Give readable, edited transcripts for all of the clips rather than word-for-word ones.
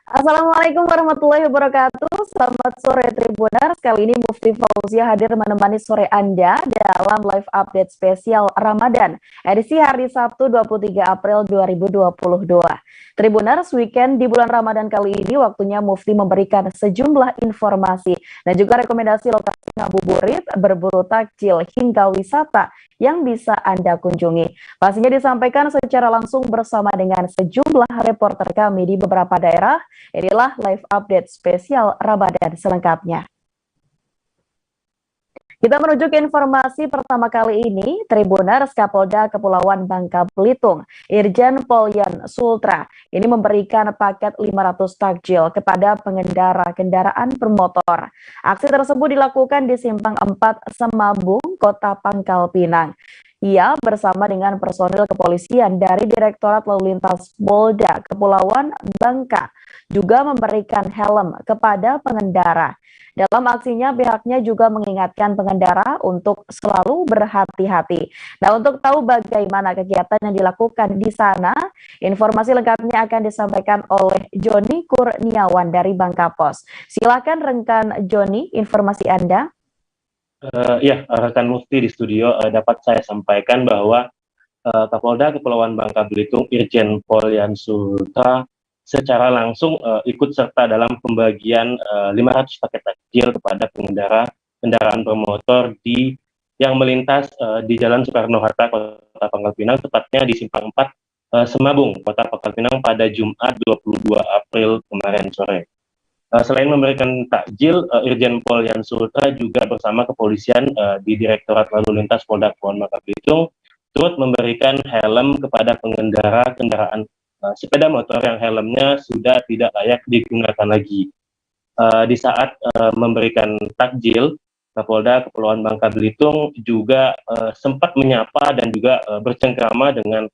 Assalamualaikum warahmatullahi wabarakatuh. Selamat sore Tribuners. Kali ini Mufti Fauzia hadir menemani sore Anda dalam live update spesial Ramadan edisi hari Sabtu 23 April 2022. Tribuners, weekend di bulan Ramadan kali ini waktunya Mufti memberikan sejumlah informasi dan juga rekomendasi lokasi ngabuburit, berburu takjil hingga wisata yang bisa Anda kunjungi. Pastinya disampaikan secara langsung bersama dengan sejumlah reporter kami di beberapa daerah. Inilah live update spesial Ramadan selengkapnya. Kita menuju ke informasi pertama kali ini. Tribuners, Kapolda Kepulauan Bangka Belitung, Irjen Pol Yan Sultra, ini memberikan paket 500 takjil kepada pengendara kendaraan bermotor. Aksi tersebut dilakukan di Simpang 4 Semabung, Kota Pangkal Pinang. Ia bersama dengan personil kepolisian dari Direktorat Lalu Lintas Polda Kepulauan Bangka juga memberikan helm kepada pengendara. Dalam aksinya, pihaknya juga mengingatkan pengendara untuk selalu berhati-hati. Nah, untuk tahu bagaimana kegiatan yang dilakukan di sana, informasi lengkapnya akan disampaikan oleh Joni Kurniawan dari Bangka Pos. Silakan rekan Joni, informasi Anda. Ya, rekan Mufti di studio dapat saya sampaikan bahwa Kapolda Kepulauan Bangka Belitung Irjen Pol Yan Sultra secara langsung ikut serta dalam pembagian 500 paket takjil kepada pengendara kendaraan bermotor yang melintas di Jalan Soekarno-Hatta, Kota Pangkal Pinang, tepatnya di Simpang 4 Semabung, Kota Pangkal Pinang pada Jumat 22 April kemarin sore. Selain memberikan takjil, Irjen Pol Yan Sultra juga bersama kepolisian di Direktorat Lalu Lintas Polda Kepulauan Bangka Belitung turut memberikan helm kepada pengendara kendaraan sepeda motor yang helmnya sudah tidak layak digunakan lagi. Di saat memberikan takjil, Kapolda Kepulauan Bangka Belitung juga sempat menyapa dan juga bercengkrama dengan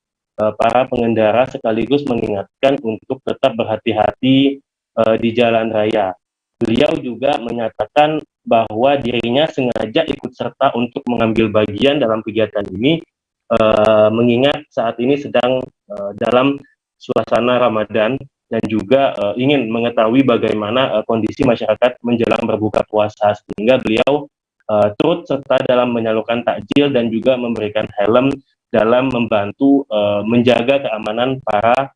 para pengendara sekaligus mengingatkan untuk tetap berhati-hati di jalan raya. Beliau juga menyatakan bahwa dirinya sengaja ikut serta untuk mengambil bagian dalam kegiatan ini, mengingat saat ini sedang dalam suasana Ramadan dan juga ingin mengetahui bagaimana kondisi masyarakat menjelang berbuka puasa, sehingga beliau turut serta dalam menyalurkan takjil dan juga memberikan helm dalam membantu menjaga keamanan para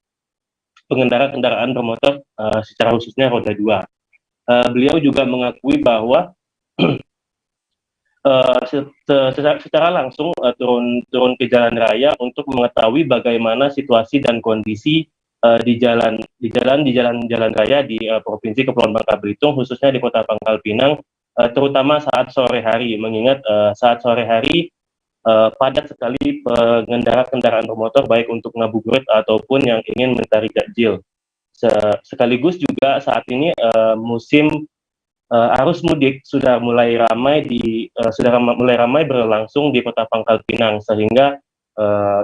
pengendara kendaraan bermotor, secara khususnya roda 2. Beliau juga mengakui bahwa secara langsung turun ke jalan raya untuk mengetahui bagaimana situasi dan kondisi di jalan raya di Provinsi Kepulauan Bangka Belitung, khususnya di Kota Pangkal Pinang, terutama saat sore hari, mengingat saat sore hari padat sekali pengendara kendaraan bermotor baik untuk ngabuburit ataupun yang ingin mencari takjil. Sekaligus juga saat ini musim arus mudik sudah mulai ramai berlangsung di Kota Pangkal Pinang, sehingga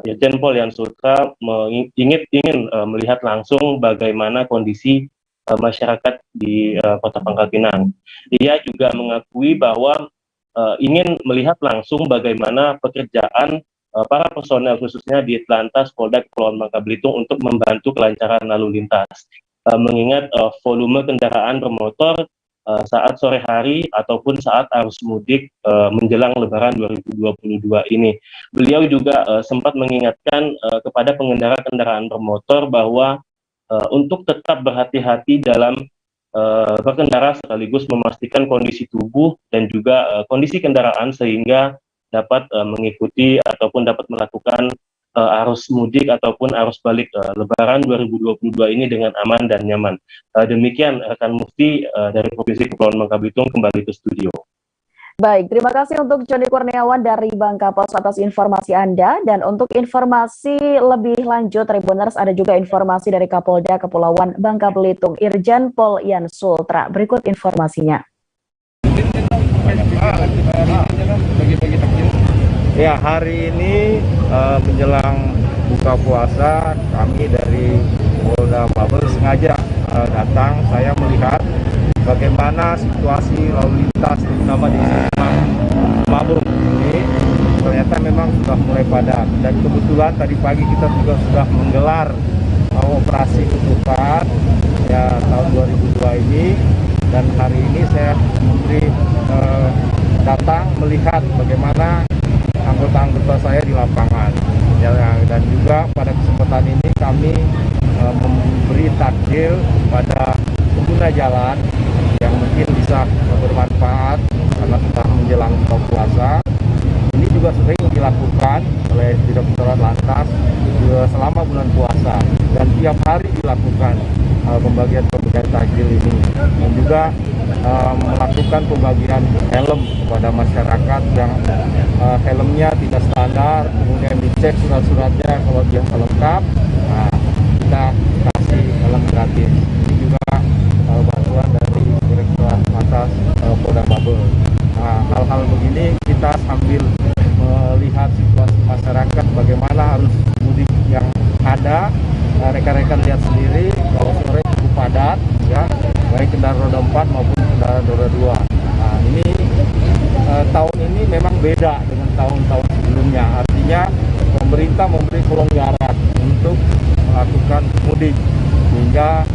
Irjen Pol Yan Sultra ingin melihat langsung bagaimana kondisi masyarakat di Kota Pangkal Pinang. Dia juga mengakui bahwa ingin melihat langsung bagaimana pekerjaan para personel khususnya di Telantas Polda Kepulauan Bangka Belitung untuk membantu kelancaran lalu lintas. Mengingat volume kendaraan bermotor saat sore hari ataupun saat arus mudik menjelang Lebaran 2022 ini. Beliau juga sempat mengingatkan kepada pengendara kendaraan bermotor bahwa untuk tetap berhati-hati dalam berkendara sekaligus memastikan kondisi tubuh dan juga kondisi kendaraan sehingga dapat mengikuti ataupun dapat melakukan arus mudik ataupun arus balik Lebaran 2022 ini dengan aman dan nyaman. Demikian rekan Mufti dari Provinsi Kepulauan Bangka Belitung, kembali ke studio. Baik, terima kasih untuk Joni Kurniawan dari Bangka Pos atas informasi Anda. Dan untuk informasi lebih lanjut, Tribuners, ada juga informasi dari Kapolda Kepulauan Bangka Belitung, Irjen Pol Yan Sultra. Berikut informasinya. Ya, hari ini menjelang buka puasa, kami dari Polda Babel sengaja datang. Saya melihat bagaimana situasi lalu lintas terutama di Semabung ini ternyata memang sudah mulai padat, dan kebetulan tadi pagi kita juga sudah menggelar operasi tutupan ya tahun 2002 ini, dan hari ini saya memberi datang melihat bagaimana anggota-anggota saya di lapangan ya, dan juga pada kesempatan ini kami memberi takjil pada pengguna jalan yang mungkin bisa bermanfaat karena sudah menjelang buka puasa. Ini juga sering dilakukan oleh Direktorat Lantas selama bulan puasa, dan tiap hari dilakukan pembagian takjil ini, dan juga melakukan pembagian helm kepada masyarakat yang helmnya tidak standar, kemudian dicek surat-suratnya, kalau dia lengkap, nah, kita kasih helm gratis. Ini juga bantuan dari Direktorat Lantas Polda Babel. Nah, hal-hal begini kita sambil melihat situasi masyarakat, bagaimana arus mudik yang ada. Rekan-rekan lihat sendiri kalau sore cukup padat ya, baik kendaraan roda 4 maupun kendaraan roda 2. Nah, ini tahun ini memang beda dengan tahun-tahun sebelumnya. Artinya pemerintah memberi kelonggaran untuk melakukan mudik, sehingga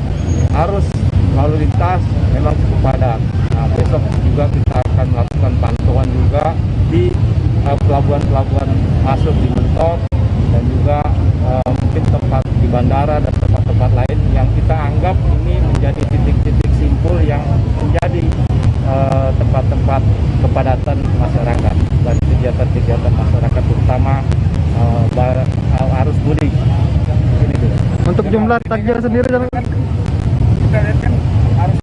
arus lalu lintas memang cukup padat. Nah, besok juga kita akan melakukan pantauan juga di pelabuhan-pelabuhan masuk di Mentok, dan juga mungkin tempat di bandara dan tempat-tempat lain yang kita anggap ini menjadi titik-titik simpul yang menjadi tempat-tempat kepadatan masyarakat dan kegiatan-kegiatan masyarakat, terutama arus mudik. Ini dulu. Untuk jumlah takjil sendiri kita lihat kan harus.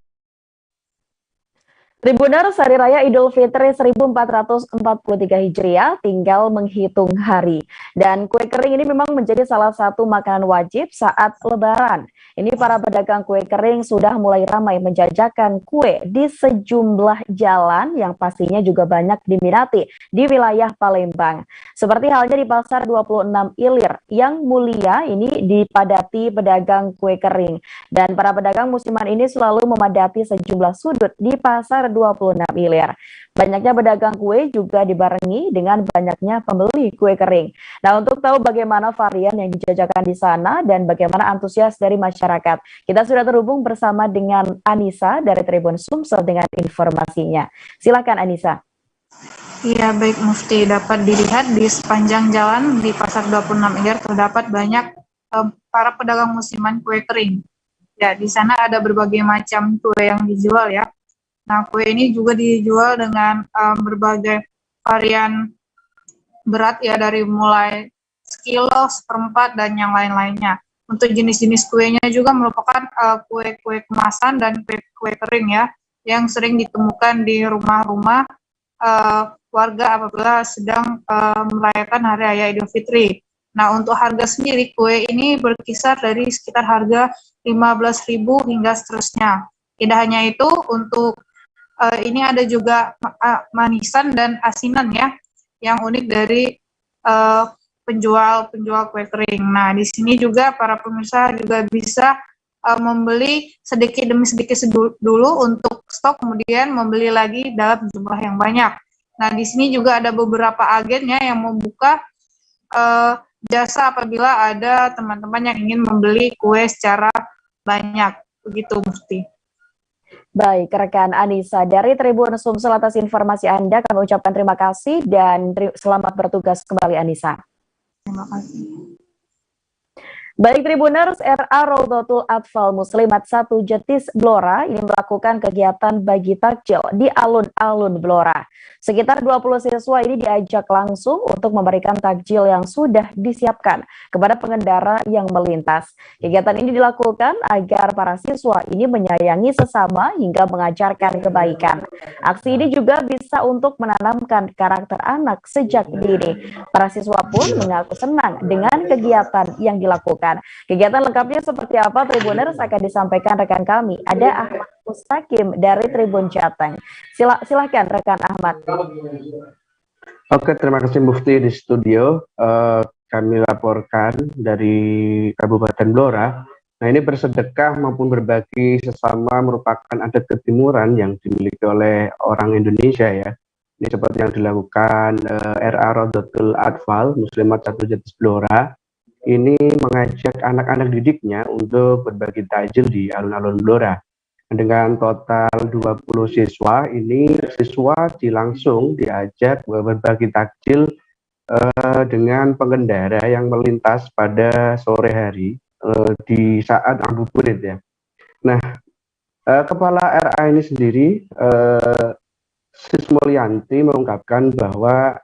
Tribuners, Hari Raya Idul Fitri 1443 Hijriah tinggal menghitung hari. Dan kue kering ini memang menjadi salah satu makanan wajib saat Lebaran. Ini para pedagang kue kering sudah mulai ramai menjajakan kue di sejumlah jalan yang pastinya juga banyak diminati di wilayah Palembang. Seperti halnya di Pasar 26 Ilir yang mulia ini dipadati pedagang kue kering. Dan para pedagang musiman ini selalu memadati sejumlah sudut di Pasar 26 Ilir. Banyaknya pedagang kue juga dibarengi dengan banyaknya pembeli kue kering. Nah, untuk tahu bagaimana varian yang dijajakan di sana dan bagaimana antusias dari masyarakat, kita sudah terhubung bersama dengan Anissa dari Tribun Sumsel dengan informasinya. Silakan Anissa. Iya, baik Mufti, dapat dilihat di sepanjang jalan di Pasar 26 Ilir terdapat banyak para pedagang musiman kue kering. Ya, di sana ada berbagai macam kue yang dijual ya. Nah, kue ini juga dijual dengan berbagai varian berat ya, dari mulai sekilo, seperempat, dan yang lain-lainnya. Untuk jenis-jenis kuenya juga merupakan kue-kue kemasan dan kue kering ya, yang sering ditemukan di rumah-rumah warga apabila sedang merayakan Hari Raya Idul Fitri. Nah, untuk harga sendiri kue ini berkisar dari sekitar harga 15.000 hingga seterusnya. Tidak hanya itu, untuk ini ada juga manisan dan asinan ya, yang unik dari penjual kue kering. Nah, di sini juga para pemirsa juga bisa membeli sedikit demi sedikit dulu untuk stok, kemudian membeli lagi dalam jumlah yang banyak. Nah, di sini juga ada beberapa agennya yang membuka jasa apabila ada teman-teman yang ingin membeli kue secara banyak. Begitu, Mufti. Baik, rekan Anissa dari Tribun Sumsel atas informasi Anda, kami ucapkan terima kasih dan selamat bertugas kembali Anissa. Terima kasih. Baik Tribuners, RA Raudatul Atfal Muslimat 1 Jetis Blora ini melakukan kegiatan bagi takjil di alun-alun Blora. Sekitar 20 siswa ini diajak langsung untuk memberikan takjil yang sudah disiapkan kepada pengendara yang melintas. Kegiatan ini dilakukan agar para siswa ini menyayangi sesama hingga mengajarkan kebaikan. Aksi ini juga bisa untuk menanamkan karakter anak sejak dini. Para siswa pun mengaku senang dengan kegiatan yang dilakukan. Kegiatan lengkapnya seperti apa Tribuners akan disampaikan rekan kami. Ada Ahmad Mustaqim dari Tribun Jateng. Silahkan rekan Ahmad. Oke, terima kasih Mufti di studio. Kami laporkan dari Kabupaten Blora. Nah, ini bersedekah maupun berbagi sesama merupakan adat ketimuran yang dimiliki oleh orang Indonesia ya. Ini seperti yang dilakukan RA Raudatul Atfal Muslimat 1 Jetis Blora. ini mengajak anak-anak didiknya untuk berbagi takjil di alun-alun Blora. Dengan total 20 siswa, ini siswa langsung diajak berbagi takjil dengan pengendara yang melintas pada sore hari di saat ngabuburit ya. Nah, Kepala RA ini sendiri, Sis Mulyanti, mengungkapkan bahwa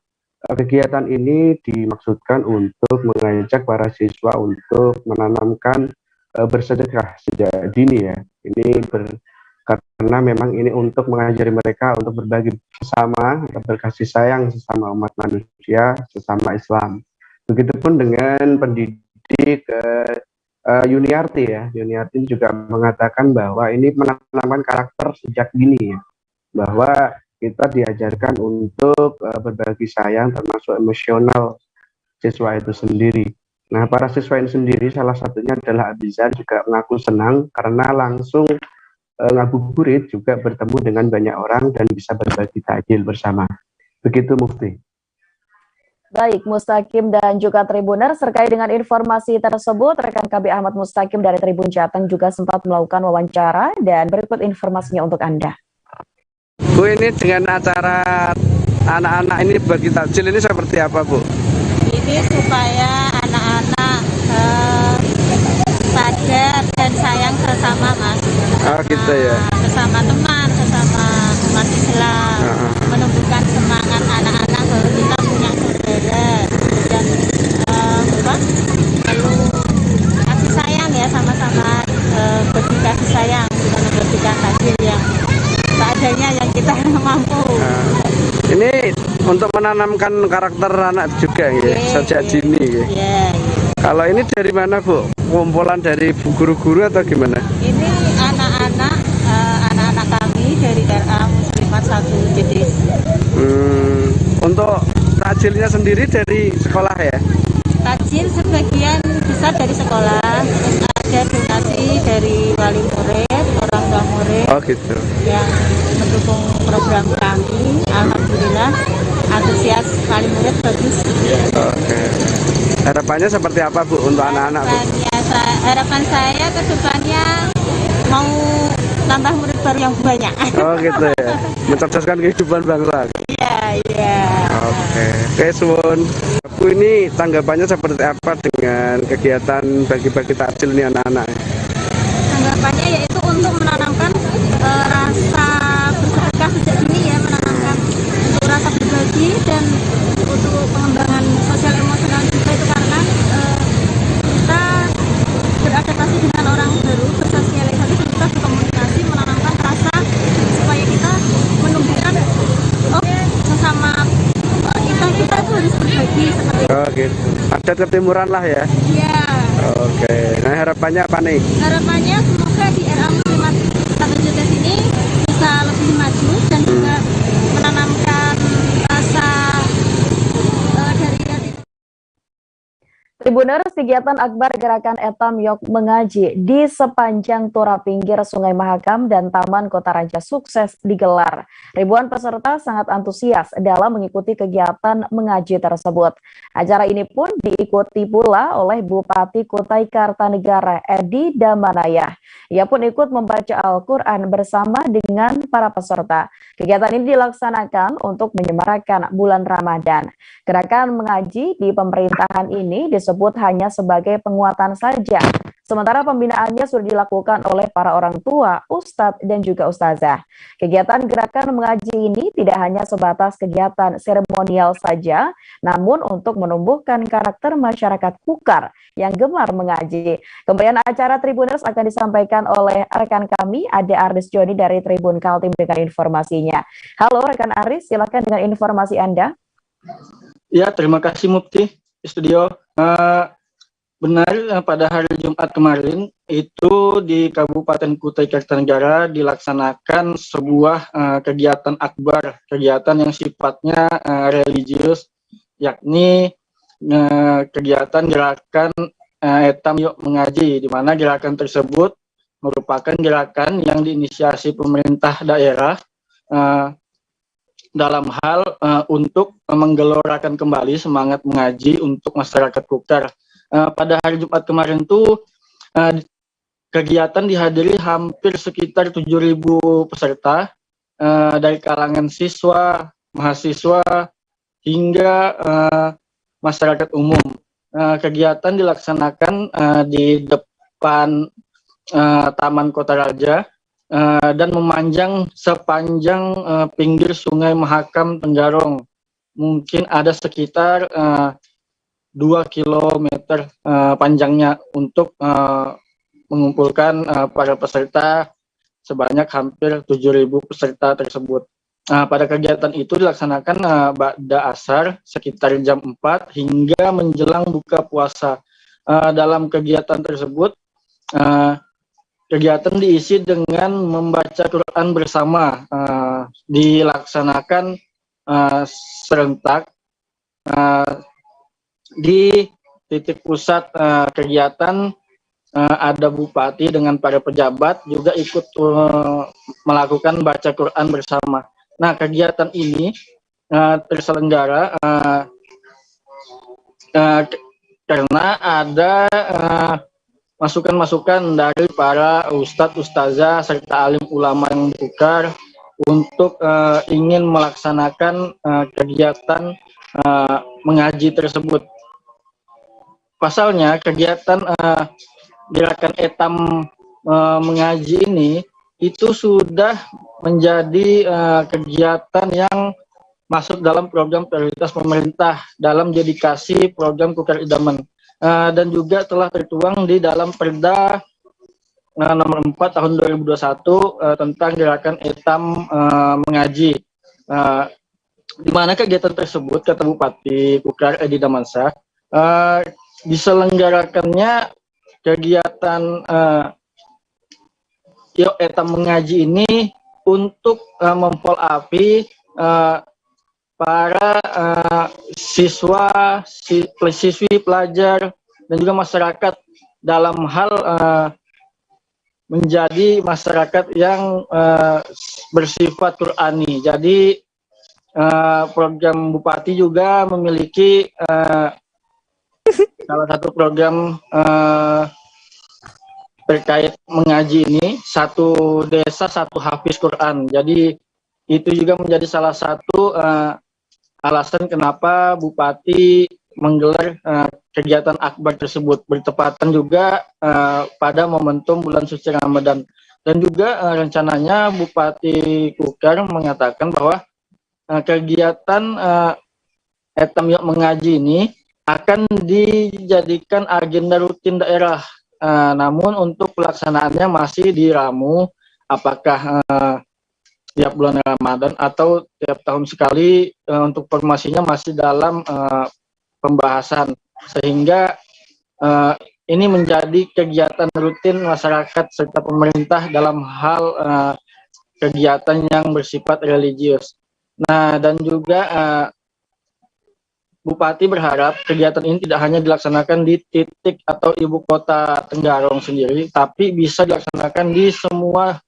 kegiatan ini dimaksudkan untuk mengajak para siswa untuk menanamkan bersedekah sejak dini ya. Karena memang ini untuk mengajari mereka untuk berbagi bersama, berkasih sayang sesama umat manusia, sesama Islam. Begitupun dengan pendidik Yuniarti ya. Yuniarti juga mengatakan bahwa ini menanamkan karakter sejak dini ya. Bahwa kita diajarkan untuk berbagi sayang termasuk emosional siswa itu sendiri. Nah, para siswa ini sendiri salah satunya adalah Abizar juga mengaku senang karena langsung ngabuburit juga bertemu dengan banyak orang dan bisa berbagi takjil bersama. Begitu Mufti. Baik, Mustaqim dan juga Tribuner, terkait dengan informasi tersebut, rekan KB Ahmad Mustaqim dari Tribun Jateng juga sempat melakukan wawancara dan berikut informasinya untuk Anda. Bu, ini dengan acara anak-anak ini bagi takjil ini seperti apa, Bu? Ini supaya anak-anak sadar dan sayang sesama, Mas. Oh gitu ya. Sesama teman, sesama umat Islam, menumbuhkan semangat anak-anak bahwa kita punya saudara dan lalu kasih sayang ya, sama-sama berbagi kasih sayang, bukan membagikan takjil yang seadanya yang kita mampu. Ini untuk menanamkan karakter anak juga ya, sejak dini ya. Kalau ini dari mana, Bu? Kumpulan dari guru-guru atau gimana? Ini anak-anak kami dari RA Muslimat 1 Jedis. Untuk takjilnya sendiri dari sekolah ya? Takjil sebagian besar dari sekolah, terus ada donasi dari wali murid, orang tua murid. Oh gitu. Yang mendukung program kami. Alhamdulillah antusias wali murid bagus. Oke. Harapannya seperti apa, Bu, untuk anak-anak, Bu? Harapan saya ke depannya mau tambah murid baru yang banyak. Oh gitu ya, mencerdaskan kehidupan bangsa. Iya. Oke, Suwun. Bu, ini tanggapannya seperti apa dengan kegiatan bagi-bagi takjil ini anak-anak? Tanggapannya yaitu untuk menanamkan rasa bersedekah sejak dini ya, menanamkan untuk rasa berbagi dan untuk pengembangan sosial emosional juga, itu karena kita beradaptasi dengan orang baru, bersosialisasi, kita berkomunikasi, menanamkan rasa supaya kita menumbuhkan sesama kita itu harus berbagi seperti itu. Oh gitu, ada ketimuran lah ya. Iya. Oke, nah harapannya apa nih? Harapannya semoga di RA Muslimat 1 Jedis ini bisa lebih maju dan juga menanamkan rasa dari hati. Tribuners, kegiatan akbar Gerakan Etam Yok Mengaji di sepanjang tura pinggir Sungai Mahakam dan Taman Kota Raja sukses digelar. Ribuan peserta sangat antusias dalam mengikuti kegiatan mengaji tersebut. Acara ini pun diikuti pula oleh Bupati Kutai Kartanegara Edi Damanaya. Ia pun ikut membaca Al-Quran bersama dengan para peserta. Kegiatan ini dilaksanakan untuk menyemarakan bulan Ramadan. Gerakan mengaji di pemerintahan ini disebut hanya sebagai penguatan saja. Sementara pembinaannya sudah dilakukan oleh para orang tua, ustadz, dan juga ustazah. Kegiatan gerakan mengaji ini tidak hanya sebatas kegiatan seremonial saja, namun untuk menumbuhkan karakter masyarakat Kukar yang gemar mengaji. Kemudian acara Tribuners akan disampaikan oleh rekan kami, Ade Aris Joni dari Tribun Kaltim dengan informasinya. Halo rekan Aris, silakan dengan informasi Anda. Ya, terima kasih Mufti di studio. Benar, pada hari Jumat kemarin itu di Kabupaten Kutai Kartanegara dilaksanakan sebuah kegiatan akbar, kegiatan yang sifatnya religius, yakni kegiatan gerakan Etam Yok Mengaji, di mana gerakan tersebut merupakan gerakan yang diinisiasi pemerintah daerah dalam hal untuk menggelorakan kembali semangat mengaji untuk masyarakat Kukar. pada hari Jumat kemarin tuh kegiatan dihadiri hampir sekitar 7.000 peserta dari kalangan siswa, mahasiswa, hingga masyarakat umum. Kegiatan dilaksanakan di depan Taman Kota Raja dan memanjang sepanjang pinggir Sungai Mahakam Tenggarong. Mungkin ada sekitar 2 kilometer panjangnya untuk mengumpulkan para peserta sebanyak hampir 7.000 peserta tersebut. Pada kegiatan itu dilaksanakan ba'da asar sekitar jam 4 hingga menjelang buka puasa. Dalam kegiatan tersebut, kegiatan diisi dengan membaca Quran bersama, dilaksanakan serentak di titik pusat kegiatan. Ada bupati dengan para pejabat juga ikut melakukan baca Quran bersama. Nah, kegiatan ini terselenggara karena ada masukan-masukan dari para ustadz, ustazah, serta alim ulama yang ditukar untuk ingin melaksanakan kegiatan mengaji tersebut. Pasalnya, kegiatan gerakan etam mengaji ini itu sudah menjadi kegiatan yang masuk dalam program prioritas pemerintah dalam dedikasi program Kukar Idaman, dan juga telah tertuang di dalam Perda nomor 4 tahun 2021 tentang gerakan etam mengaji, di mana kegiatan tersebut, kata Bupati Kukar Edi Damansyah, diselenggarakannya kegiatan etam mengaji ini untuk mempolapi para siswa, siswi, pelajar, dan juga masyarakat dalam hal menjadi masyarakat yang bersifat Qurani. Jadi program Bupati juga memiliki salah satu program terkait mengaji ini, satu desa satu hafiz Quran. Jadi itu juga menjadi salah satu alasan kenapa Bupati menggelar kegiatan akbar tersebut, bertepatan juga pada momentum bulan suci Ramadan. Dan juga rencananya Bupati Kukar mengatakan bahwa kegiatan etam mengaji ini akan dijadikan agenda rutin daerah. Namun untuk pelaksanaannya masih diramu, apakah tiap bulan Ramadan atau tiap tahun sekali. Untuk formasinya masih dalam pembahasan, sehingga ini menjadi kegiatan rutin masyarakat serta pemerintah dalam hal kegiatan yang bersifat religius. Nah, dan juga Bupati berharap kegiatan ini tidak hanya dilaksanakan di titik atau ibu kota Tenggarong sendiri, tapi bisa dilaksanakan di semua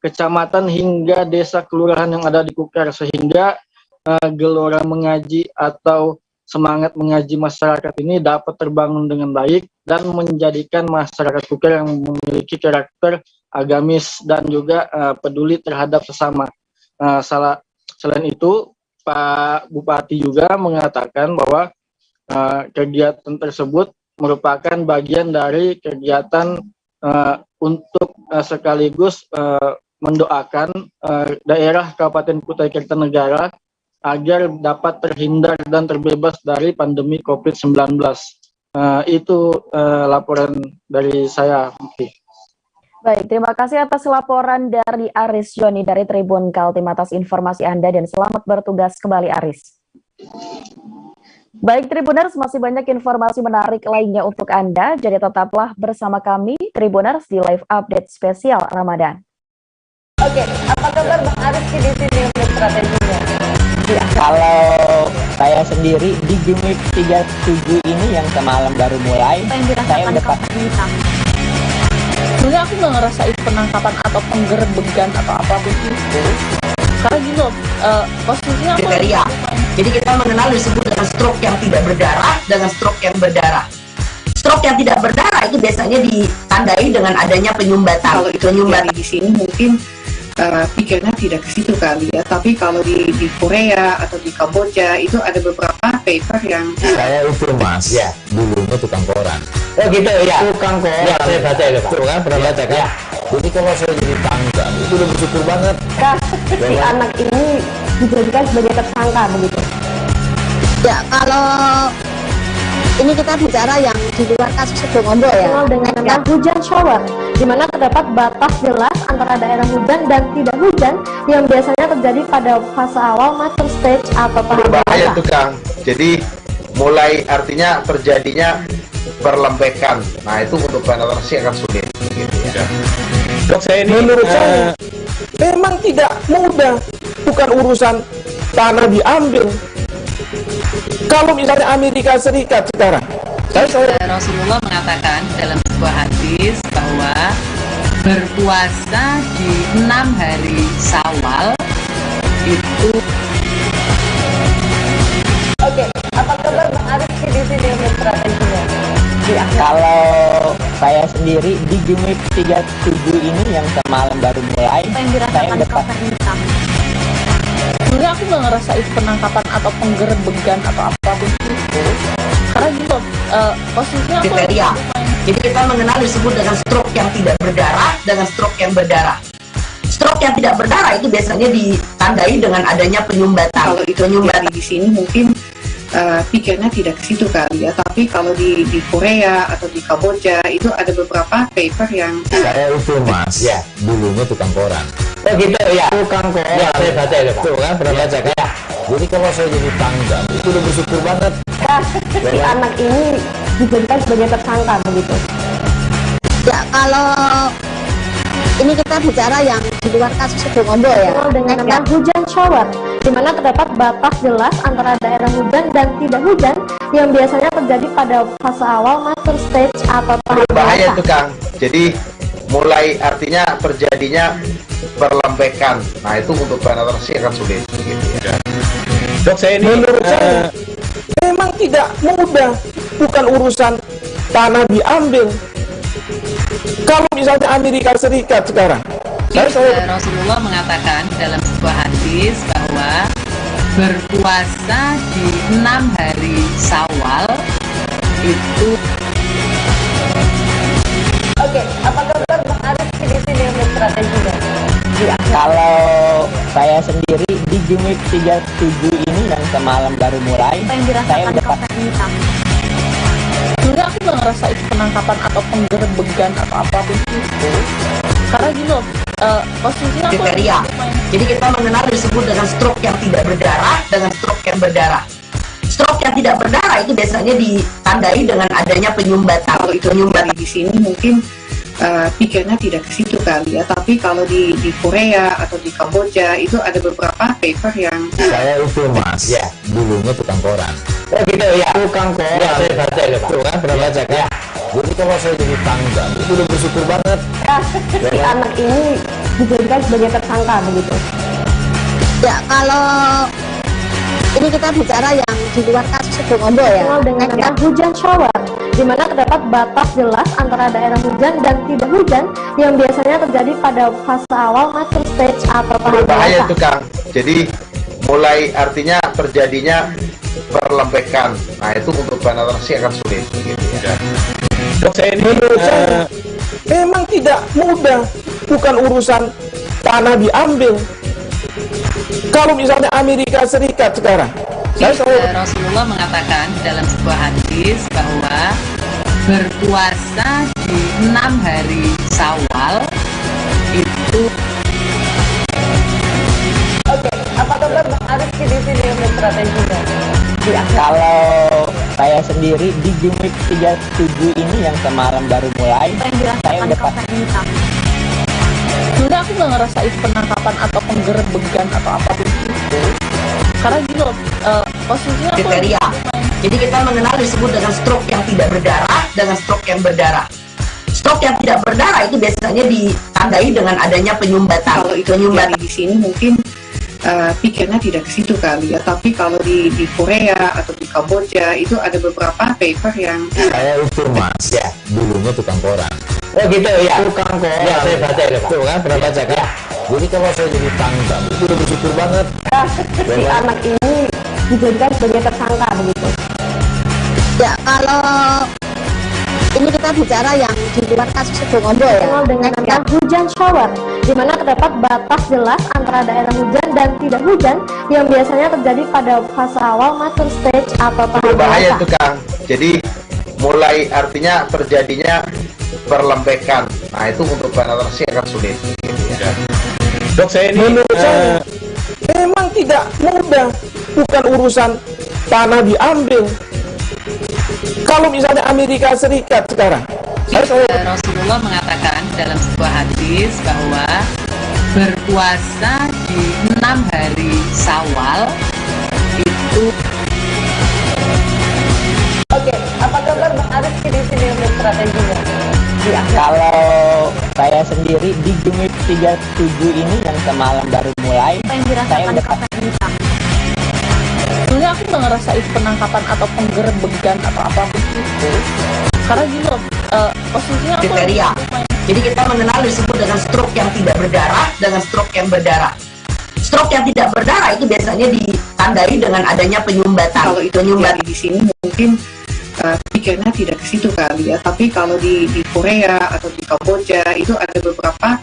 kecamatan hingga desa kelurahan yang ada di Kukar, sehingga gelora mengaji atau semangat mengaji masyarakat ini dapat terbangun dengan baik dan menjadikan masyarakat Kukar yang memiliki karakter agamis dan juga peduli terhadap sesama. Selain itu, Pak Bupati juga mengatakan bahwa kegiatan tersebut merupakan bagian dari kegiatan untuk sekaligus mendoakan daerah Kabupaten Kutai Kertanegara agar dapat terhindar dan terbebas dari pandemi COVID-19. Itu laporan dari saya. Baik, terima kasih atas laporan dari Aris Joni dari Tribun Kaltim atas informasi Anda, dan selamat bertugas kembali, Aris. Baik, Tribuners, masih banyak informasi menarik lainnya untuk Anda, jadi tetaplah bersama kami, Tribuners, di live update spesial Ramadan. Oke, apa kabar Bang Aris di sini untuk strateginya? Ya, kalau saya sendiri di game week 37 ini yang semalam baru mulai, saya udah sebenarnya aku nggak ngerasain penangkapan atau penggerbegan atau apapun itu, karena gitu posisinya aku jadi kita mengenal disebut dengan stroke yang tidak berdarah dengan stroke yang berdarah. Stroke yang tidak berdarah itu biasanya ditandai dengan adanya penyumbatan. Kalau itu terjadi di sini mungkin pikirnya tidak ke situ kali ya, tapi kalau di Korea atau di Kamboja itu ada beberapa paper yang saya itu mas, ya dulunya tukang koran. Oh gitu ya. Tukang koran. Ya, saya baca itu Pak. Tuh kan pernah baca kan? Ya. Jadi kalau saya jadi tangga itu udah bersyukur banget. Si anak ini dijadikan sebagai tersangka begitu. Ya, kalau ini kita bicara yang di luar kasus Sidoarjo ya. Dikenal dengan nama hujan shower, di mana terdapat batas jelas antara daerah hujan dan tidak hujan yang biasanya terjadi pada fase awal master stage atau tahap Berbahaya dewasa. tuh Kang. Jadi mulai artinya terjadinya perlembekan. Nah itu untuk penetrasi akan sulit. Gitu ya. Dok, saya ini Menurut saya, memang tidak mudah, bukan urusan tanah diambil. Kalau misalnya Amerika Serikat sekarang, Rasulullah mengatakan dalam sebuah hadis bahwa berpuasa di 6 hari Syawal itu. Oke, apa kabar Bang Arif di sini untuk strateginya? Kalau saya sendiri di Jumit 37 ini yang semalam baru mulai, saya dapat Sebenarnya aku nggak ngerasa itu penangkapan atau penggerbegan atau apapun itu, karena gitu posisinya aku Kriteria. Jadi kita mengenal disebut dengan stroke yang tidak berdarah dengan stroke yang berdarah. Stroke yang tidak berdarah itu biasanya ditandai dengan adanya penyumbatan. kalau itu terjadi di sini mungkin pikirnya tidak ke situ kali ya, tapi kalau di Korea atau di Kamboja itu ada beberapa paper yang saya itu mas, ya dulunya tukang koran. Oh gitu ya. Tukang koran. Ya, saya baca itu Pak. Tuh kan pernah baca kan? Ya. Jadi kalau saya jadi tangga itu udah bersyukur banget. Si anak ini dijadikan sebagai tersangka begitu. Ya, kalau ini kita bicara yang di luar kasus Sidoarjo ya. Dikenal dengan nama hujan shower, di mana terdapat batas jelas antara daerah hujan dan tidak hujan yang biasanya terjadi pada fase awal master stage atau tahap berbahaya dewasa. tuh Kang. Jadi mulai artinya terjadinya perlembekan. Nah itu untuk penetrasi akan sulit. Gitu ya. Dok, saya ini menurut saya memang tidak mudah, bukan urusan tanah diambil. Kalau misalnya Amerika Serikat sekarang, Rasulullah mengatakan dalam sebuah hadis bahwa berpuasa di 6 hari Syawal itu. Oke, apa kabar Bang Arif di sini untuk strateginya? Kalau saya sendiri di Jumit 37 ini yang semalam baru mulai, saya dapat. Sebenarnya aku nggak ngerasa itu penangkapan atau penggerbegan atau apapun itu, karena gitu posisinya aku Kriteria. Jadi kita mengenal disebut dengan stroke yang tidak berdarah dengan stroke yang berdarah. Stroke yang tidak berdarah itu biasanya ditandai dengan adanya penyumbatan. kalau itu terjadi di sini mungkin pikirnya tidak ke situ kali ya, tapi kalau di Korea atau di Kamboja itu ada beberapa paper yang Saya itu mas, ya dulunya tukang koran. Oh gitu ya. Tukang koran. Ya, saya baca itu Pak. Tuh kan pernah baca kan? Ya. Jadi kalau saya jadi tangga itu udah bersyukur banget. Si anak ini dijadikan sebagai tersangka begitu. Ya, kalau ini kita bicara yang di luar kasus Sidoarjo ya. Dikenal dengan nama hujan shower, di mana terdapat batas jelas antara daerah hujan dan tidak hujan yang biasanya terjadi pada fase awal master stage atau tahap Berbahaya dewasa. tuh Kang. Jadi mulai artinya terjadinya perlembekan. Nah itu untuk penetrasi akan sulit. Gitu ya. Dok, saya ini menurut saya memang tidak mudah, bukan urusan tanah diambil. Kalau misalnya Amerika Serikat sekarang, Rasulullah mengatakan dalam sebuah hadis bahwa berpuasa di 6 hari Syawal itu. Oke, apa kabar Bang Arif di sini untuk strateginya? Kalau saya sendiri di Jumit 37 ini yang semalam baru mulai, saya dapat. Sebenarnya aku nggak ngerasa itu penangkapan atau penggerbegan atau apapun itu, karena gitu posisinya aku. Kriteria. Jadi kita mengenal disebut dengan stroke yang tidak berdarah dengan stroke yang berdarah. Stroke yang tidak berdarah itu biasanya ditandai dengan adanya penyumbatan. kalau itu terjadi di sini mungkin pikirnya tidak ke situ kali ya. Tapi kalau di Korea atau di Kamboja itu ada beberapa paper yang Saya itu Mas, ya, dulunya tukang koran. Oh gitu ya. Tukang koran. Ya, saya baca itu, Pak. Tuh kan, pernah baca kan? Jadi kalau saya jadi tangkap, itu udah bersyukur banget. Si anak ini dijadikan sebagai tersangka begitu. Ya, kalau ini kita bicara yang di luar kasus Situbondo ya. Dengan nama hujan shower, di mana terdapat batas jelas antara daerah hujan dan tidak hujan yang biasanya terjadi pada fase awal mature stage atau tahap Berbahaya dewasa. itu Kang. Jadi mulai artinya terjadinya perlembekan. Nah itu untuk penetrasi akan sulit. Gitu ya. Dok, saya ini menurut saya memang tidak mudah, bukan urusan tanah diambil. Kalau misalnya Amerika Serikat sekarang, Rasulullah mengatakan dalam sebuah hadis bahwa berpuasa di 6 hari Syawal itu. Oke, apa kabar Bang Arif di sini untuk strateginya? Ya, kalau saya sendiri di Gemik 37 ini yang semalam baru mulai, saya udah Sebenarnya aku nggak ngerasain penangkapan atau penggerbegan atau apapun itu, karena gini loh, posisinya aku kriteria. Jadi kita mengenal disebut dengan stroke yang tidak berdarah dengan stroke yang berdarah. Stroke yang tidak berdarah itu biasanya ditandai dengan adanya penyumbatan. Kalau itu terjadi di sini mungkin pikirnya tidak ke situ kali ya. Tapi kalau di Korea atau di Kamboja itu ada beberapa.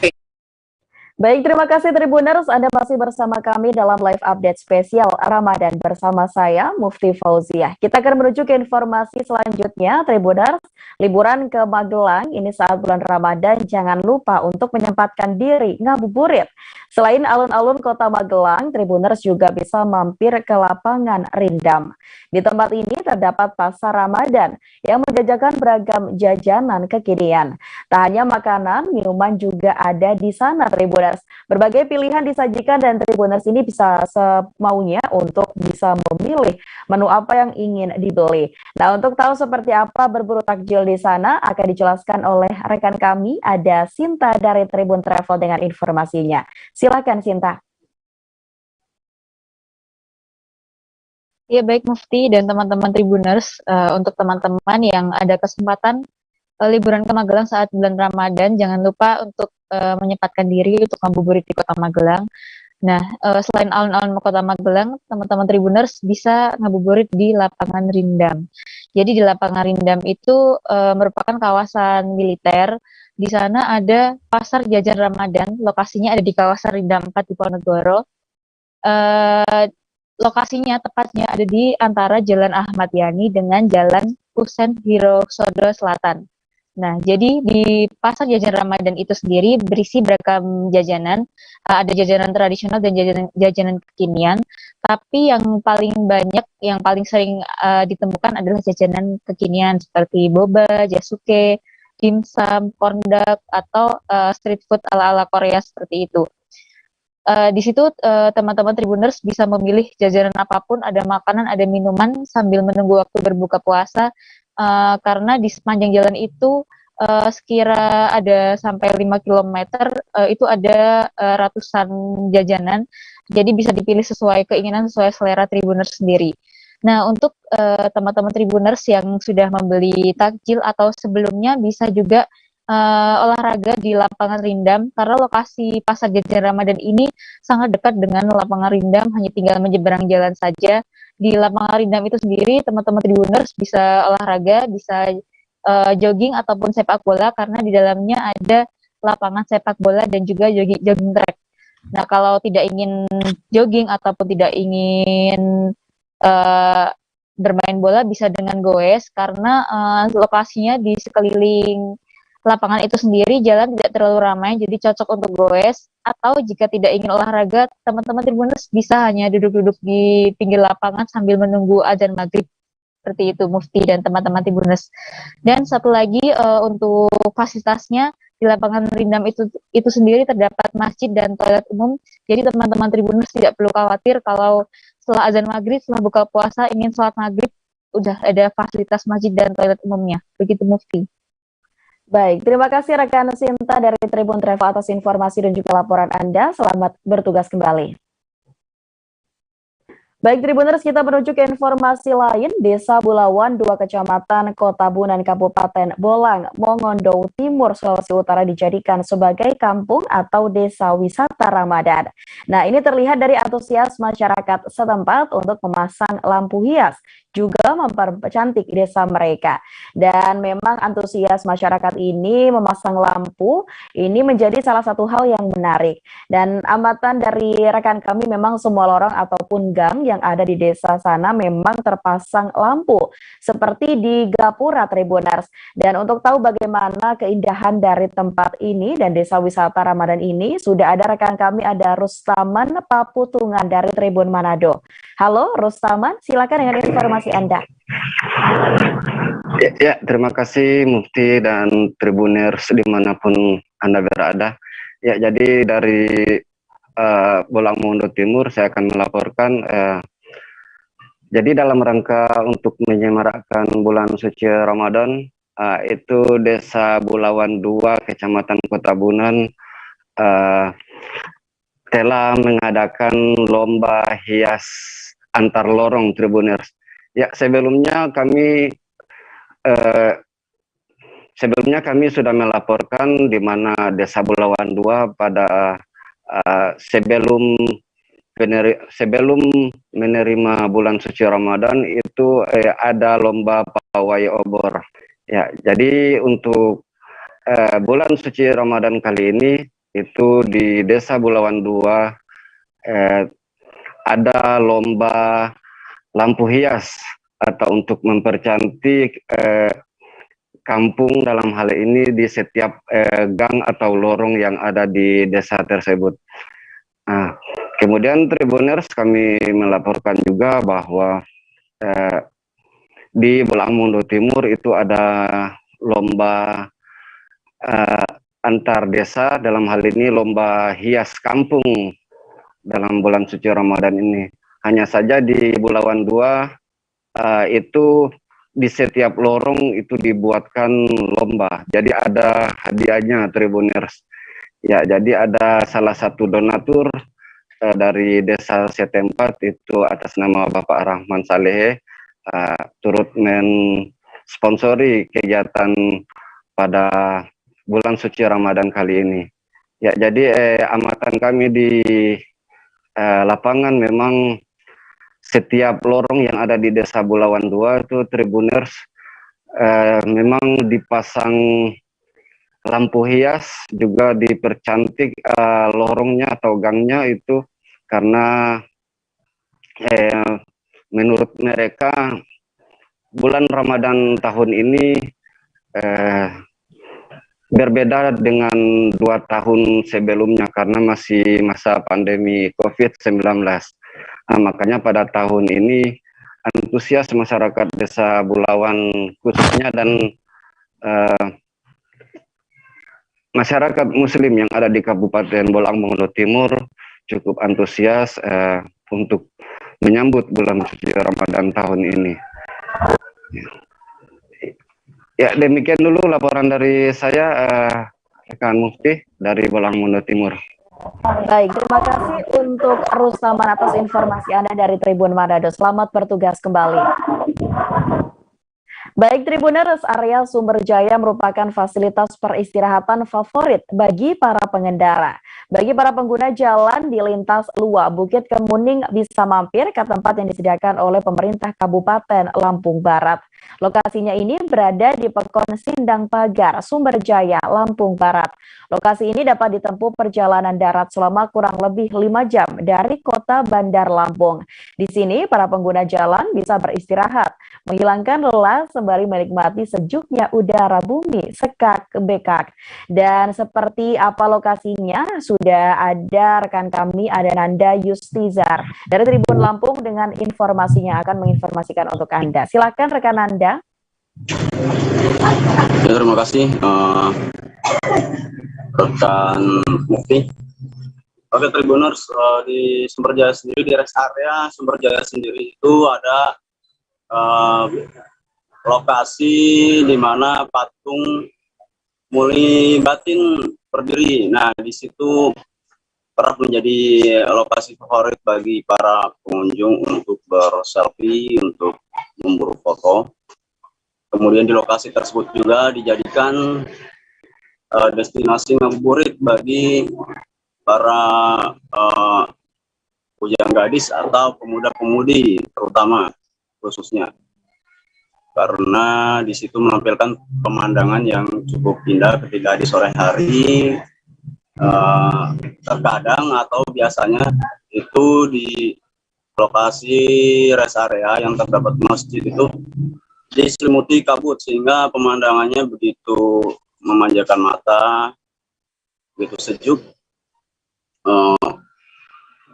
Baik, terima kasih Tribuners. Anda masih bersama kami dalam live update spesial Ramadan bersama saya, Mufti Fauziah. Kita akan menuju ke informasi selanjutnya, Tribuners. Liburan ke Magelang, ini saat bulan Ramadan, jangan lupa untuk menyempatkan diri ngabuburit. Selain alun-alun kota Magelang, Tribuners juga bisa mampir ke lapangan Rindam. Di tempat ini terdapat pasar Ramadan yang menjajakan beragam jajanan kekinian. Tak hanya makanan, minuman juga ada di sana, Tribuners. Berbagai pilihan disajikan dan Tribuners ini bisa semaunya untuk bisa memilih menu apa yang ingin dibeli. Nah, untuk tahu seperti apa berburu takjil di sana akan dijelaskan oleh rekan kami, ada Sinta dari Tribun Travel dengan informasinya. Silakan Sinta. Ya baik Mufti dan teman-teman Tribuners, untuk teman-teman yang ada kesempatan liburan ke Magelang saat bulan Ramadan, jangan lupa untuk menyempatkan diri untuk ngabuburit di Kota Magelang. Nah, selain alun-alun Kota Magelang, teman-teman Tribuners bisa ngabuburit di Lapangan Rindam. Jadi di Lapangan Rindam itu merupakan kawasan militer. Di sana ada pasar jajan Ramadan, lokasinya ada di kawasan Rindam 4 di Ponorogo. Lokasinya tepatnya ada di antara Jalan Ahmad Yani dengan Jalan Kusen Hirosodo Selatan. Nah, jadi di pasar jajan Ramadan itu sendiri berisi beragam jajanan, ada jajanan tradisional dan jajanan kekinian, tapi yang paling banyak, yang paling sering ditemukan adalah jajanan kekinian seperti boba, jasuke, dimsum, kondak, atau street food ala-ala Korea seperti itu. Di situ teman-teman Tribuners bisa memilih jajanan apapun, ada makanan, ada minuman sambil menunggu waktu berbuka puasa. Karena di sepanjang jalan itu sekira ada sampai 5 km itu ada ratusan jajanan, jadi bisa dipilih sesuai keinginan, sesuai selera Tribuners sendiri. Nah, untuk teman-teman Tribuners yang sudah membeli takjil atau sebelumnya bisa juga olahraga di Lapangan Rindam, karena lokasi pasar jajan Ramadan ini sangat dekat dengan Lapangan Rindam, hanya tinggal menyeberang jalan saja. Di Lapangan Rindam itu sendiri, teman-teman Tribuners bisa olahraga, bisa jogging ataupun sepak bola, karena di dalamnya ada lapangan sepak bola dan juga jogging track. Nah, kalau tidak ingin jogging ataupun tidak ingin bermain bola, bisa dengan goes, karena lokasinya di sekeliling lapangan itu sendiri jalan tidak terlalu ramai, jadi cocok untuk goes. Atau jika tidak ingin olahraga, teman-teman Tribuners bisa hanya duduk-duduk di pinggir lapangan sambil menunggu azan maghrib. Seperti itu Mufti dan teman-teman Tribuners. Dan satu lagi untuk fasilitasnya, di Lapangan Rindam itu sendiri terdapat masjid dan toilet umum. Jadi teman-teman Tribuners tidak perlu khawatir kalau setelah azan maghrib, setelah buka puasa ingin sholat maghrib, udah ada fasilitas masjid dan toilet umumnya. Begitu Mufti. Baik, terima kasih rekan Sinta dari Tribun Travel atas informasi dan juga laporan Anda. Selamat bertugas kembali. Baik Tribuners, kita menuju ke informasi lain. Desa Bulawan, 2 kecamatan Kota Bunan, Kabupaten Bolang, Mongondo Timur, Sulawesi Utara dijadikan sebagai kampung atau desa wisata Ramadan. Nah, ini terlihat dari antusias masyarakat setempat untuk memasang lampu hias, juga mempercantik desa mereka. Dan memang antusias masyarakat ini memasang lampu, ini menjadi salah satu hal yang menarik. Dan amatan dari rekan kami, memang semua lorong ataupun gang yang ada di desa sana memang terpasang lampu seperti di Gapura Tribuners. Dan untuk tahu bagaimana keindahan dari tempat ini dan desa wisata Ramadan ini, sudah ada rekan kami, ada Rustaman Paputungan dari Tribun Manado. Halo Rustaman, silakan dengan informasi Anda. Ya, terima kasih Mufti dan Tribuners dimanapun Anda berada. Ya, jadi dari Bolang Mongondo Timur saya akan melaporkan jadi dalam rangka untuk menyemarakkan bulan suci Ramadan, itu Desa Bulawan 2 Kecamatan Kota Bunan telah mengadakan lomba hias antar lorong Tribuners. Ya, sebelumnya kami sudah melaporkan di mana Desa Bulawan 2 pada sebelum menerima bulan suci Ramadan itu ada lomba pawai obor. Ya, jadi untuk bulan suci Ramadan kali ini itu di Desa Bulawan 2 ada lomba lampu hias atau untuk mempercantik kampung dalam hal ini di setiap gang atau lorong yang ada di desa tersebut. Nah, kemudian Tribuners kami melaporkan juga bahwa di Bolang Mongondo Timur itu ada lomba antar desa, dalam hal ini lomba hias kampung dalam bulan suci Ramadan ini. Hanya saja di Bulawan 2 itu di setiap lorong itu dibuatkan lomba. Jadi ada hadiahnya Tribuners. Ya, jadi ada salah satu donatur dari desa setempat itu atas nama Bapak Rahman Saleh turut mensponsori kegiatan pada bulan suci Ramadan kali ini. Ya, jadi amatan kami di lapangan memang setiap lorong yang ada di Desa Bulawan 2 itu Tribuners memang dipasang lampu hias, juga dipercantik lorongnya atau gangnya itu karena menurut mereka bulan Ramadan tahun ini berbeda dengan 2 tahun sebelumnya karena masih masa pandemi COVID-19. Nah, makanya pada tahun ini antusias masyarakat Desa Bulawan khususnya dan masyarakat Muslim yang ada di Kabupaten Bolang Mongondo Timur cukup antusias untuk menyambut bulan suci Ramadan tahun ini. Ya, demikian dulu laporan dari saya, rekan Mufti dari Bolang Mongondo Timur. Baik, terima kasih untuk Rustaman atas informasi Anda dari Tribun Manado. Selamat bertugas kembali. Baik Tribuners, area Sumberjaya merupakan fasilitas peristirahatan favorit bagi para pengendara. Bagi para pengguna jalan di lintas Lua, Bukit Kemuning bisa mampir ke tempat yang disediakan oleh pemerintah Kabupaten Lampung Barat. Lokasinya ini berada di Pekon Sindang Pagar, Sumberjaya, Lampung Barat. Lokasi ini dapat ditempuh perjalanan darat selama kurang lebih 5 jam dari kota Bandar Lampung. Di sini para pengguna jalan bisa beristirahat, menghilangkan lelah sembari menikmati sejuknya udara bumi sekak bekak. Dan seperti apa lokasinya sudah ada rekan kami, ada Nanda Yustizar dari Tribun Lampung dengan informasinya akan menginformasikan untuk Anda. Silakan rekan Nanda. Ya, terima kasih rekan Mufti. Oke Tribuners, di Sumberjaya sendiri, di rest area Sumberjaya sendiri itu ada lokasi di mana patung Muli Batin berdiri. Nah, di situ kerap menjadi lokasi favorit bagi para pengunjung untuk berselfie, untuk memburu foto. Kemudian di lokasi tersebut juga dijadikan destinasi ngabuburit bagi para bujang gadis atau pemuda-pemudi terutama khususnya, karena di situ menampilkan pemandangan yang cukup indah ketika di sore hari. Terkadang atau biasanya itu di lokasi rest area yang terdapat masjid itu diselimuti kabut sehingga pemandangannya begitu memanjakan mata, begitu sejuk.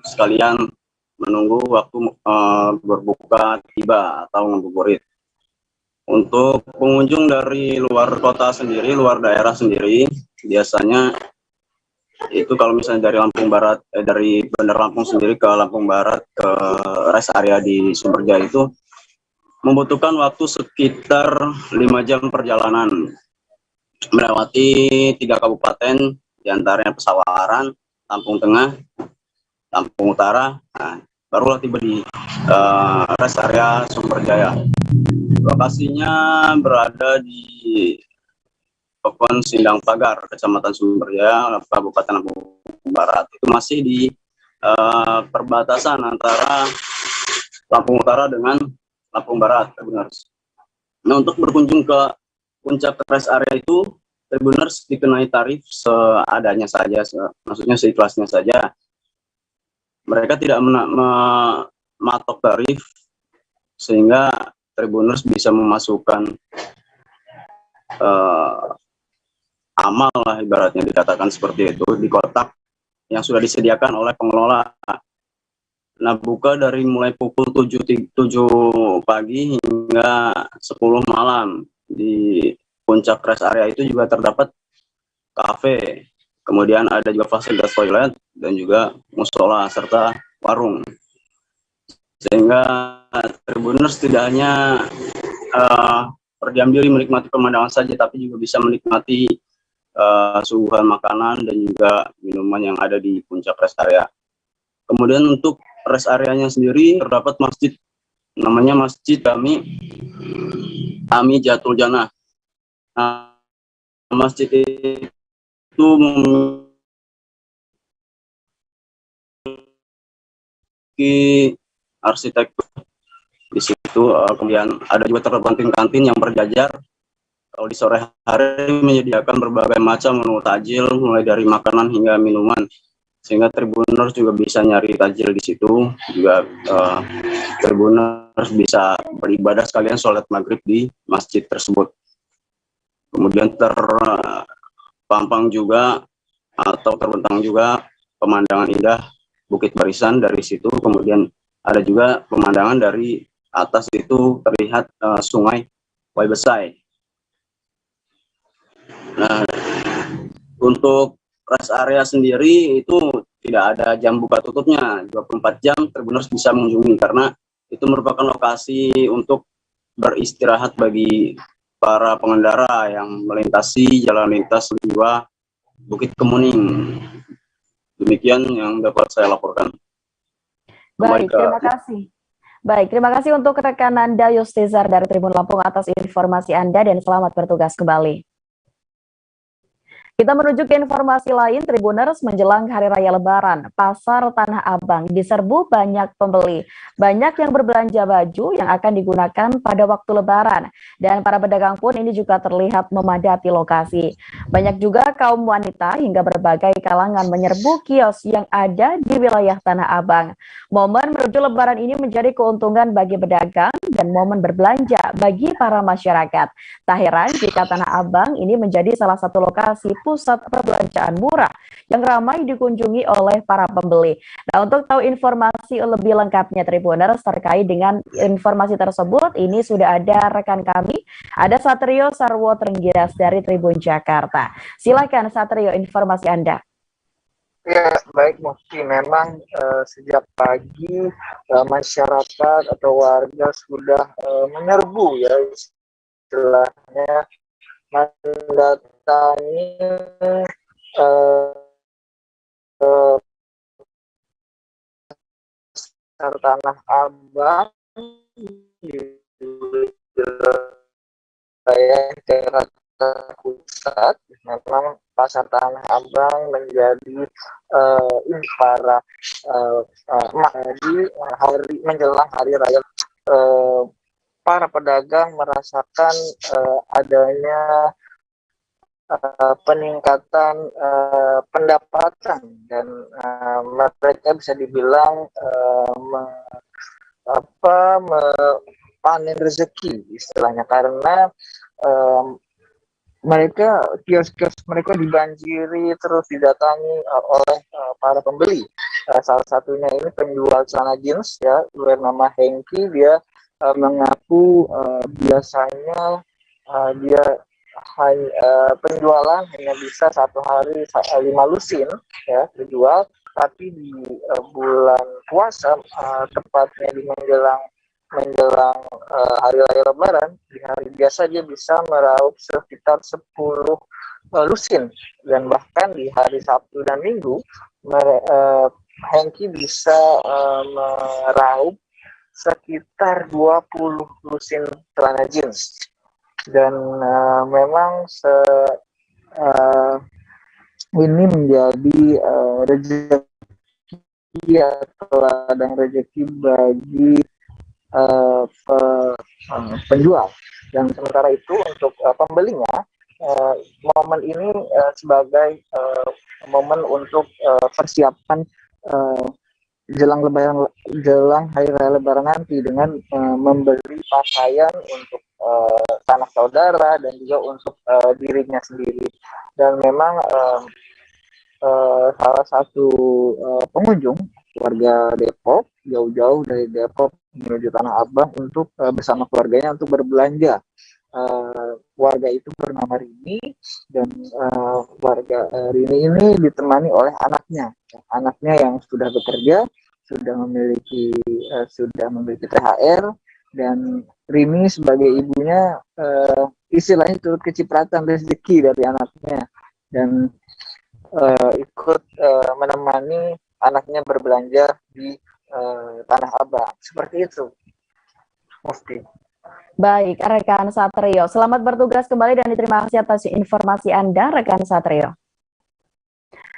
Sekalian menunggu waktu berbuka tiba atau ngabuburit. Untuk pengunjung dari luar kota sendiri, luar daerah sendiri, biasanya itu kalau misalnya dari Lampung Barat, dari Bandar Lampung sendiri ke Lampung Barat ke rest area di Sumberjaya itu membutuhkan waktu sekitar 5 jam perjalanan, melewati 3 kabupaten diantaranya Pesawaran, Lampung Tengah, Lampung Utara. Nah, barulah tiba di rest area Sumberjaya. Lokasinya berada di Pekon Sindang Pagar, Kecamatan Sumberjaya, Kabupaten Lampung Barat. Itu masih di perbatasan antara Lampung Utara dengan Lampung Barat, Tribuners. Nah, untuk berkunjung ke puncak rest area itu, Tribuners dikenai tarif seadanya saja, maksudnya seikhlasnya saja. Mereka tidak mematok tarif, sehingga Tribuners bisa memasukkan amal lah ibaratnya dikatakan seperti itu di kotak yang sudah disediakan oleh pengelola. Nah, buka dari mulai pukul 7 pagi hingga 10 malam. Di puncak rest area itu juga terdapat kafe, kemudian ada juga fasilitas toilet dan juga musola serta warung. Sehingga Tribuners tidak hanya berdiam diri menikmati pemandangan saja, tapi juga bisa menikmati suguhan makanan dan juga minuman yang ada di puncak rest area. Kemudian untuk rest areanya sendiri terdapat masjid, namanya Masjid Ami Jatul Janah. Nah, masjid itu memiliki arsitektur di situ, kemudian ada juga terdapat kantin yang berjajar. Kalau di sore hari menyediakan berbagai macam menu takjil, mulai dari makanan hingga minuman, sehingga Tribuners juga bisa nyari takjil di situ. Juga Tribuners bisa beribadah sekalian sholat maghrib di masjid tersebut. Kemudian terpampang juga atau terbentang juga pemandangan indah Bukit Barisan dari situ. Kemudian ada juga pemandangan dari atas itu terlihat sungai Waibesai. Nah, untuk rest area sendiri itu tidak ada jam buka tutupnya, 24 jam Tribuners bisa mengunjungi, karena itu merupakan lokasi untuk beristirahat bagi para pengendara yang melintasi jalan lintas Liwa Bukit Kemuning. Demikian yang dapat saya laporkan. Baik, terima kasih. Baik, terima kasih untuk rekan Anda Yustizar dari Tribun Lampung atas informasi Anda dan selamat bertugas kembali. Kita menuju ke informasi lain, Tribuners, menjelang Hari Raya Lebaran, Pasar Tanah Abang diserbu banyak pembeli. Banyak yang berbelanja baju yang akan digunakan pada waktu Lebaran. Dan para pedagang pun ini juga terlihat memadati lokasi. Banyak juga kaum wanita hingga berbagai kalangan menyerbu kios yang ada di wilayah Tanah Abang. Momen menuju Lebaran ini menjadi keuntungan bagi pedagang dan momen berbelanja bagi para masyarakat. Tak heran jika Tanah Abang ini menjadi salah satu lokasi pusat perbelanjaan murah yang ramai dikunjungi oleh para pembeli. Nah, untuk tahu informasi lebih lengkapnya Tribuners terkait dengan informasi tersebut, ini sudah ada rekan kami, ada Satrio Sarwo Trenggiras dari Tribun Jakarta. Silakan Satrio, informasi Anda. Ya, baik Mufti, memang sejak pagi masyarakat atau warga sudah menyerbu ya istilahnya mendatangi pasar Tanah Abang di wilayah Jakarta Pusat. Memang pasar Tanah Abang menjadi ini para di hari menjelang hari raya, para pedagang merasakan adanya peningkatan pendapatan, dan mereka bisa dibilang panen rezeki istilahnya, karena mereka kios-kios mereka dibanjiri terus didatangi oleh para pembeli. Salah satunya ini penjual celana jeans ya, bernama Hengki. Dia mengaku biasanya dia penjualan hanya bisa satu hari 5 lusin ya dijual, tapi di bulan puasa tepatnya di menjelang hari raya Lebaran, di hari biasa dia bisa meraup sekitar 10 lusin, dan bahkan di hari Sabtu dan Minggu Hengki bisa meraup sekitar 20 lusin celana jeans. Dan memang ini menjadi rezeki atau ladang rezeki bagi penjual. Dan sementara itu untuk pembelinya, momen ini sebagai momen untuk persiapan jelang hari raya Lebaran nanti, dengan membeli pakaian untuk sanak saudara dan juga untuk dirinya sendiri. Dan memang salah satu pengunjung warga Depok jauh-jauh dari Depok menuju Tanah Abang untuk bersama keluarganya untuk berbelanja. Warga itu bernama Rini, dan warga Rini ini ditemani oleh anaknya yang sudah bekerja, sudah memiliki THR, dan Rini sebagai ibunya istilahnya turut kecipratan rezeki dari anaknya, dan ikut menemani anaknya berbelanja di Tanah Abang. Seperti itu, Mufti. Baik, rekan Satrio. Selamat bertugas kembali dan terima kasih atas informasi Anda, rekan Satrio.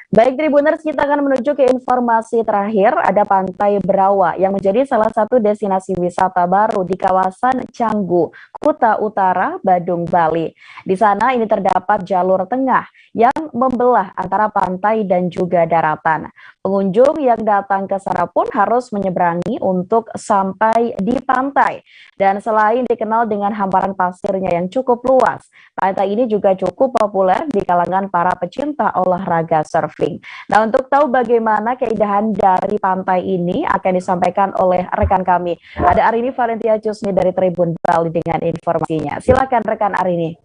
Baik, Tribuners, kita akan menuju ke informasi terakhir. Ada Pantai Brawa yang menjadi salah satu destinasi wisata baru di kawasan Canggu, Kuta Utara, Badung, Bali. Di sana ini terdapat jalur tengah yang membelah antara pantai dan juga daratan. Pengunjung yang datang ke sana pun harus menyeberangi untuk sampai di pantai. Dan selain dikenal dengan hamparan pasirnya yang cukup luas, pantai ini juga cukup populer di kalangan para pecinta olahraga surfing. Nah, untuk tahu bagaimana keindahan dari pantai ini akan disampaikan oleh rekan kami. Ada Arini Valentia Cusni dari Tribun Bali dengan informasinya. Silakan rekan Arini.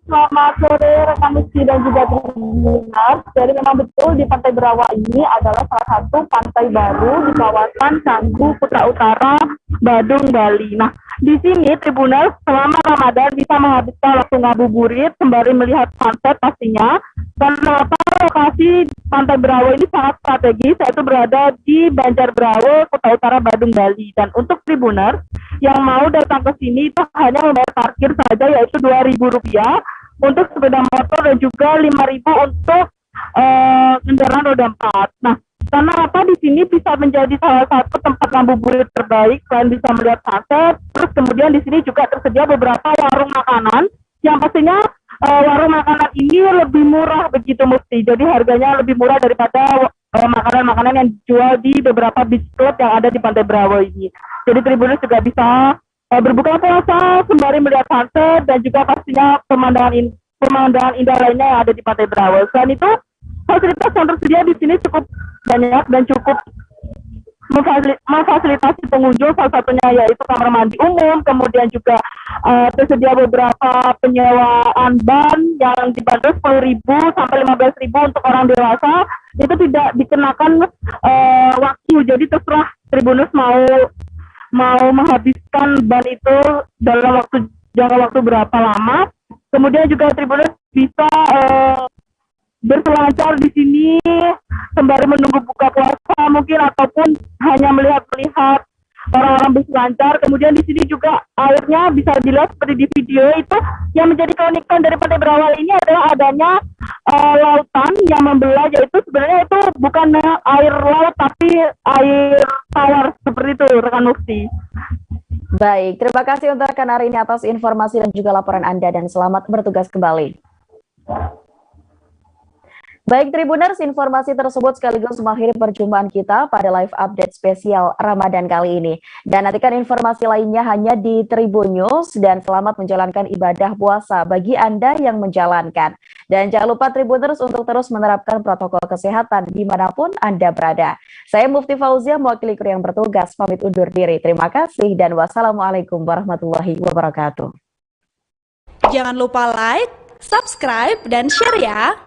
Selamat sore rekan Mufti dan juga Tribuners. Jadi memang betul di Pantai Brawa ini adalah salah satu pantai baru di kawasan Canggu, Kuta Utara, Badung, Bali. Nah, di sini Tribuners selama Ramadan bisa menghabiskan waktu ngabuburit sembari melihat sunset pastinya. Karena lokasi Pantai Brawa ini sangat strategis, yaitu berada di Banjarbrawo, Kuta Utara, Badung, Bali. Dan untuk Tribuners yang mau datang ke sini itu hanya membayar parkir saja, yaitu Rp2.000 untuk sepeda motor dan juga Rp5.000 untuk kendaraan roda 4. Nah, karena apa, di sini bisa menjadi salah satu tempat ngabuburit terbaik selain bisa melihat sunset. Terus kemudian di sini juga tersedia beberapa warung makanan yang pastinya warung makanan ini lebih murah begitu Mufti. Jadi harganya lebih murah daripada makanan-makanan yang dijual di beberapa beach club yang ada di Pantai Brawa ini. Jadi Tribuners juga bisa berbuka puasa sembari melihat sunset dan juga pastinya pemandangan indah lainnya yang ada di Pantai Brawa. Selain itu, fasilitas yang tersedia di sini cukup banyak dan cukup memfasilitasi pengunjung, salah satunya yaitu kamar mandi umum, kemudian juga tersedia beberapa penyewaan ban yang dibanderol Rp10.000 sampai Rp15.000 untuk orang dewasa. Itu tidak dikenakan waktu, jadi terserah Tribuners mau menghabiskan ban itu dalam jangka waktu berapa lama. Kemudian juga Tribuners bisa berselancar di sini sembari menunggu buka puasa mungkin, ataupun hanya melihat-lihat orang-orang berselancar. Kemudian di sini juga airnya bisa dilihat seperti di video itu. Yang menjadi keunikan dari Pantai Berawal ini adalah adanya lautan yang membelah, yaitu sebenarnya itu bukan air laut tapi air tawar seperti itu, rekan Mufti. Baik, terima kasih untuk rekan hari ini atas informasi dan juga laporan Anda, dan selamat bertugas kembali. Baik Tribuners, informasi tersebut sekaligus mengakhiri perjumpaan kita pada live update spesial Ramadan kali ini. Dan nantikan informasi lainnya hanya di Tribun News, dan selamat menjalankan ibadah puasa bagi Anda yang menjalankan. Dan jangan lupa Tribuners untuk terus menerapkan protokol kesehatan dimanapun Anda berada. Saya Mufti Fauzia, mewakili kru yang bertugas, pamit undur diri. Terima kasih dan wassalamualaikum warahmatullahi wabarakatuh. Jangan lupa like, subscribe, dan share ya.